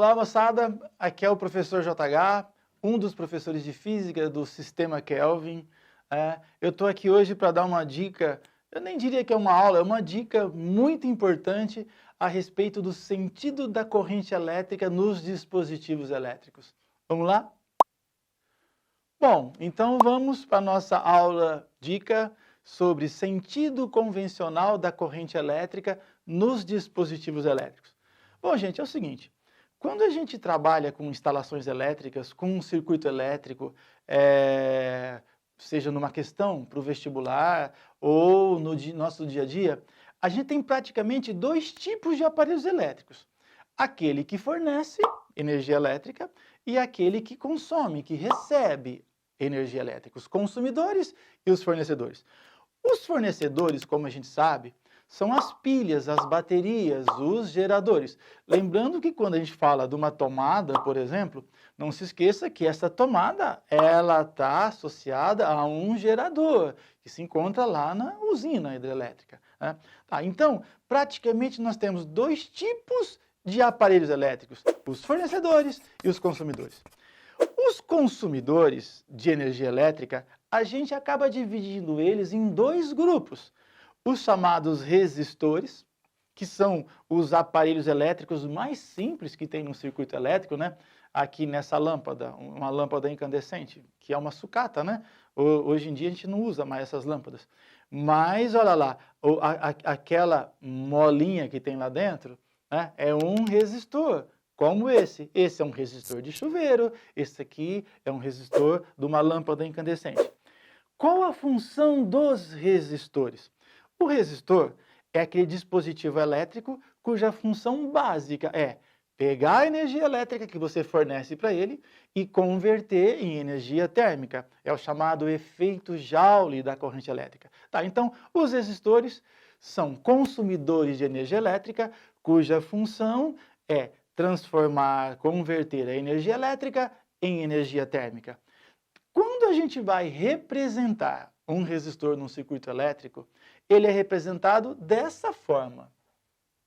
Olá, moçada. Aqui é o professor JH, um dos professores de física do Sistema Kelvin. Eu estou aqui hoje para dar uma dica, eu nem diria que é uma aula, é uma dica muito importante a respeito do sentido da corrente elétrica nos dispositivos elétricos. Vamos lá? Bom, então vamos para a nossa aula dica sobre sentido convencional da corrente elétrica nos dispositivos elétricos. Bom, gente, é o seguinte, quando a gente trabalha com instalações elétricas, com um circuito elétrico, seja numa questão para o vestibular ou no nosso dia a dia, a gente tem praticamente dois tipos de aparelhos elétricos. Aquele que fornece energia elétrica e aquele que consome, que recebe energia elétrica, os consumidores e os fornecedores. Os fornecedores, como a gente sabe, são as pilhas, as baterias, os geradores. Lembrando que quando a gente fala de uma tomada, por exemplo, não se esqueça que essa tomada ela está associada a um gerador, que se encontra lá na usina hidrelétrica. Né? Então, praticamente nós temos dois tipos de aparelhos elétricos, os fornecedores e os consumidores. Os consumidores de energia elétrica, a gente acaba dividindo eles em dois grupos. Os chamados resistores, que são os aparelhos elétricos mais simples que tem no circuito elétrico, né? Aqui nessa lâmpada, uma lâmpada incandescente, que é uma sucata, né? Hoje em dia a gente não usa mais essas lâmpadas. Mas, olha lá, aquela molinha que tem lá dentro, né? É um resistor, como esse. Esse é um resistor de chuveiro, esse aqui é um resistor de uma lâmpada incandescente. Qual a função dos resistores? O resistor é aquele dispositivo elétrico cuja função básica é pegar a energia elétrica que você fornece para ele e converter em energia térmica. É o chamado efeito Joule da corrente elétrica. Então, os resistores são consumidores de energia elétrica cuja função é transformar, converter a energia elétrica em energia térmica. Quando a gente vai representar um resistor num circuito elétrico, ele é representado dessa forma.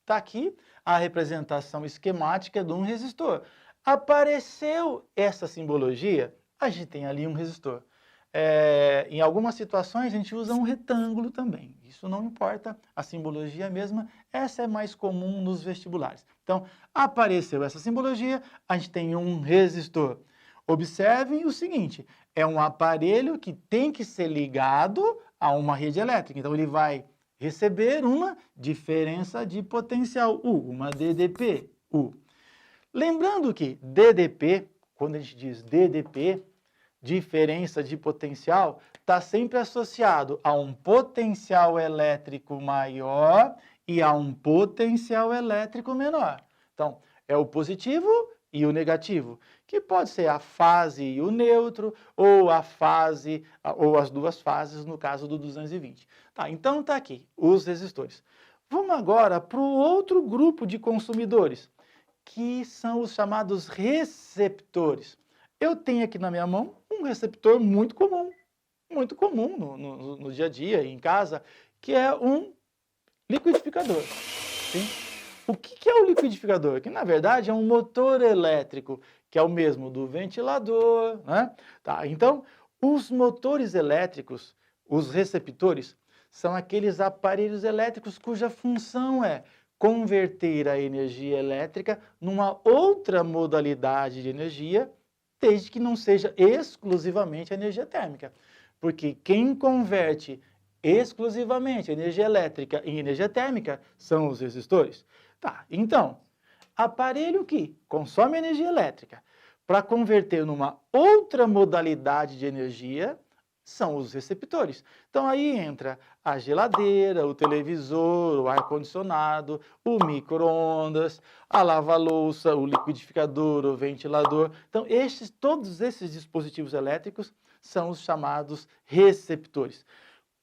Está aqui a representação esquemática de um resistor. Apareceu essa simbologia, a gente tem ali um resistor. Em algumas situações a gente usa um retângulo também. Isso não importa, a simbologia mesma, essa é mais comum nos vestibulares. Então, apareceu essa simbologia, a gente tem um resistor. Observem o seguinte, é um aparelho que tem que ser ligado a uma rede elétrica. Então, ele vai receber uma diferença de potencial U, uma DDP, U. Lembrando que DDP, quando a gente diz DDP, diferença de potencial, está sempre associado a um potencial elétrico maior e a um potencial elétrico menor. Então, é o positivo e o negativo, que pode ser a fase e o neutro, ou a fase, ou as duas fases, no caso do 220. Então está aqui, os resistores. Vamos agora para o outro grupo de consumidores, que são os chamados receptores. Eu tenho aqui na minha mão um receptor muito comum no dia a dia, em casa, que é um liquidificador. Sim? O que é o liquidificador? Que, na verdade, é um motor elétrico, que é o mesmo do ventilador. Né? Então, os motores elétricos, os receptores, são aqueles aparelhos elétricos cuja função é converter a energia elétrica numa outra modalidade de energia, desde que não seja exclusivamente a energia térmica. Porque quem converte exclusivamente a energia elétrica em energia térmica são os resistores. Então, aparelho que consome energia elétrica para converter numa outra modalidade de energia são os receptores. Então, aí entra a geladeira, o televisor, o ar-condicionado, o micro-ondas, a lava-louça, o liquidificador, o ventilador. Então, todos esses dispositivos elétricos são os chamados receptores.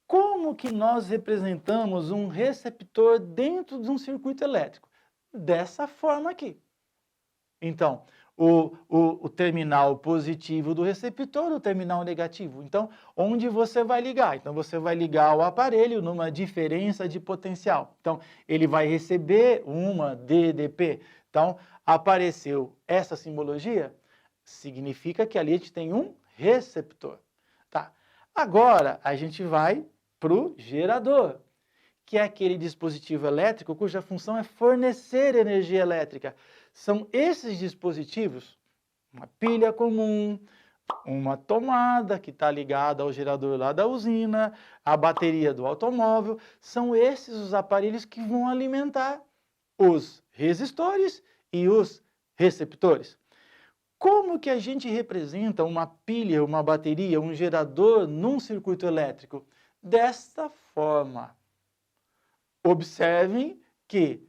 Como que nós representamos um receptor dentro de um circuito elétrico? Dessa forma aqui. Então, o terminal positivo do receptor, o terminal negativo. Então, onde você vai ligar? Então, você vai ligar o aparelho numa diferença de potencial. Então, ele vai receber uma DDP. Então, apareceu essa simbologia, significa que ali a gente tem um receptor. Tá. Agora, a gente vai para o gerador, que é aquele dispositivo elétrico cuja função é fornecer energia elétrica. São esses dispositivos, uma pilha comum, uma tomada que está ligada ao gerador lá da usina, a bateria do automóvel, são esses os aparelhos que vão alimentar os resistores e os receptores. Como que a gente representa uma pilha, uma bateria, um gerador num circuito elétrico? Desta forma. Observem que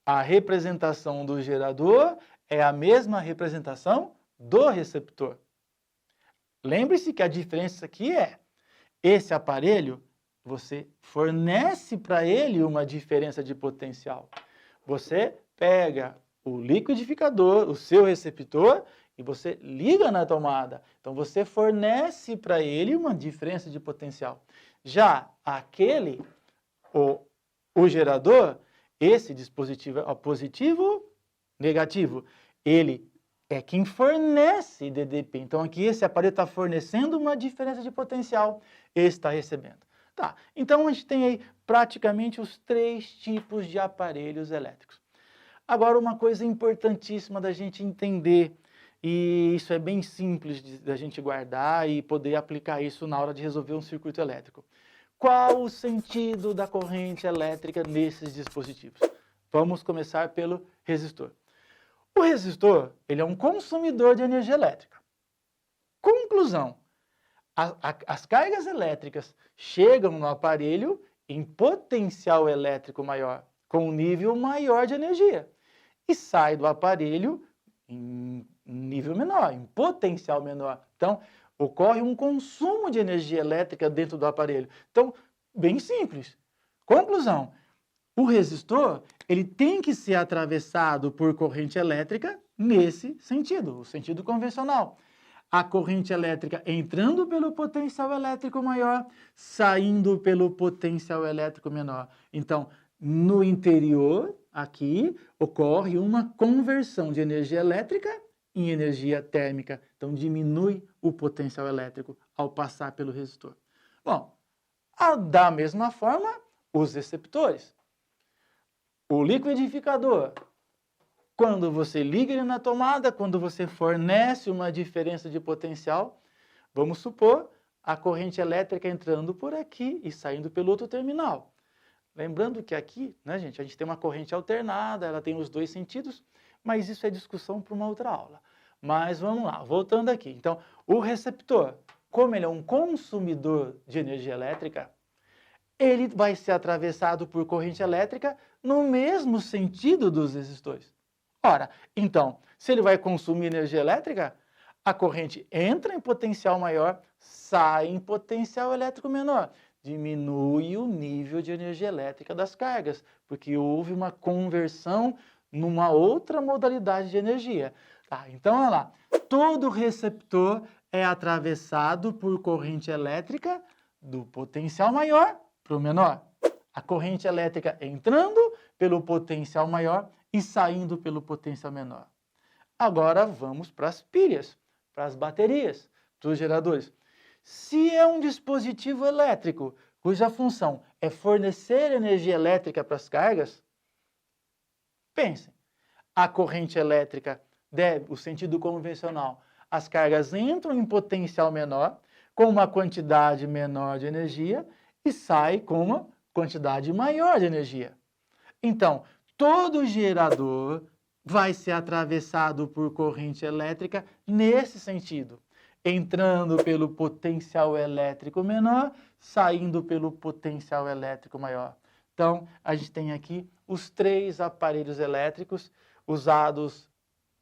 a representação do gerador é a mesma representação do receptor. Lembre-se que a diferença aqui é, esse aparelho, você fornece para ele uma diferença de potencial. Você pega o liquidificador, o seu receptor, e você liga na tomada. Então, você fornece para ele uma diferença de potencial. Já aquele, o gerador, esse dispositivo é positivo, negativo. Ele é quem fornece DDP. Então, aqui esse aparelho está fornecendo uma diferença de potencial. Esse está recebendo. Tá. Então, a gente tem aí praticamente os 3 tipos de aparelhos elétricos. Agora, uma coisa importantíssima da gente entender, e isso é bem simples da gente guardar e poder aplicar isso na hora de resolver um circuito elétrico. Qual o sentido da corrente elétrica nesses dispositivos? Vamos começar pelo resistor. O resistor, ele é um consumidor de energia elétrica. Conclusão, as cargas elétricas chegam no aparelho em potencial elétrico maior, com um nível maior de energia, e sai do aparelho em nível menor, em potencial menor. Então, ocorre um consumo de energia elétrica dentro do aparelho. Então, bem simples. Conclusão, o resistor, ele tem que ser atravessado por corrente elétrica nesse sentido, o sentido convencional. A corrente elétrica entrando pelo potencial elétrico maior, saindo pelo potencial elétrico menor. Então, no interior, aqui, ocorre uma conversão de energia elétrica em energia térmica. Então, diminui o potencial elétrico ao passar pelo resistor. Bom, da mesma forma, os receptores. O liquidificador, quando você liga ele na tomada, quando você fornece uma diferença de potencial, vamos supor a corrente elétrica entrando por aqui e saindo pelo outro terminal. Lembrando que aqui, né, gente, a gente tem uma corrente alternada, ela tem os 2 sentidos, mas isso é discussão para uma outra aula. Mas vamos lá, voltando aqui. Então, o receptor, como ele é um consumidor de energia elétrica, ele vai ser atravessado por corrente elétrica no mesmo sentido dos resistores. Ora, então, se ele vai consumir energia elétrica, a corrente entra em potencial maior, sai em potencial elétrico menor. Diminui o nível de energia elétrica das cargas, porque houve uma conversão numa outra modalidade de energia. Tá, então, olha lá, todo receptor é atravessado por corrente elétrica do potencial maior para o menor. A corrente elétrica entrando pelo potencial maior e saindo pelo potencial menor. Agora vamos para as pilhas, para as baterias, para os geradores. Se é um dispositivo elétrico cuja função é fornecer energia elétrica para as cargas, pensem, a corrente elétrica deve, o sentido convencional, as cargas entram em potencial menor, com uma quantidade menor de energia, e sai com uma quantidade maior de energia. Então, todo gerador vai ser atravessado por corrente elétrica nesse sentido, entrando pelo potencial elétrico menor, saindo pelo potencial elétrico maior. Então, a gente tem aqui os 3 aparelhos elétricos usados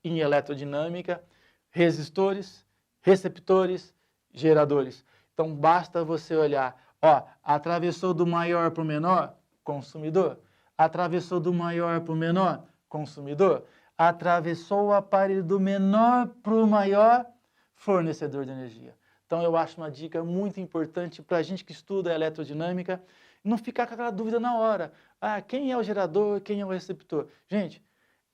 em eletrodinâmica: resistores, receptores, geradores. Então, basta você olhar, ó, atravessou do maior para o menor, consumidor. Atravessou do maior para o menor, consumidor. atravessou o aparelho do menor para o maior fornecedor de energia. Então, eu acho uma dica muito importante para a gente que estuda a eletrodinâmica, não ficar com aquela dúvida na hora. Ah, quem é o gerador, quem é o receptor? Gente,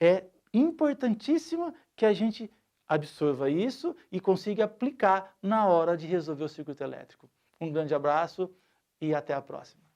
é importantíssimo que a gente absorva isso e consiga aplicar na hora de resolver o circuito elétrico. Um grande abraço e até a próxima.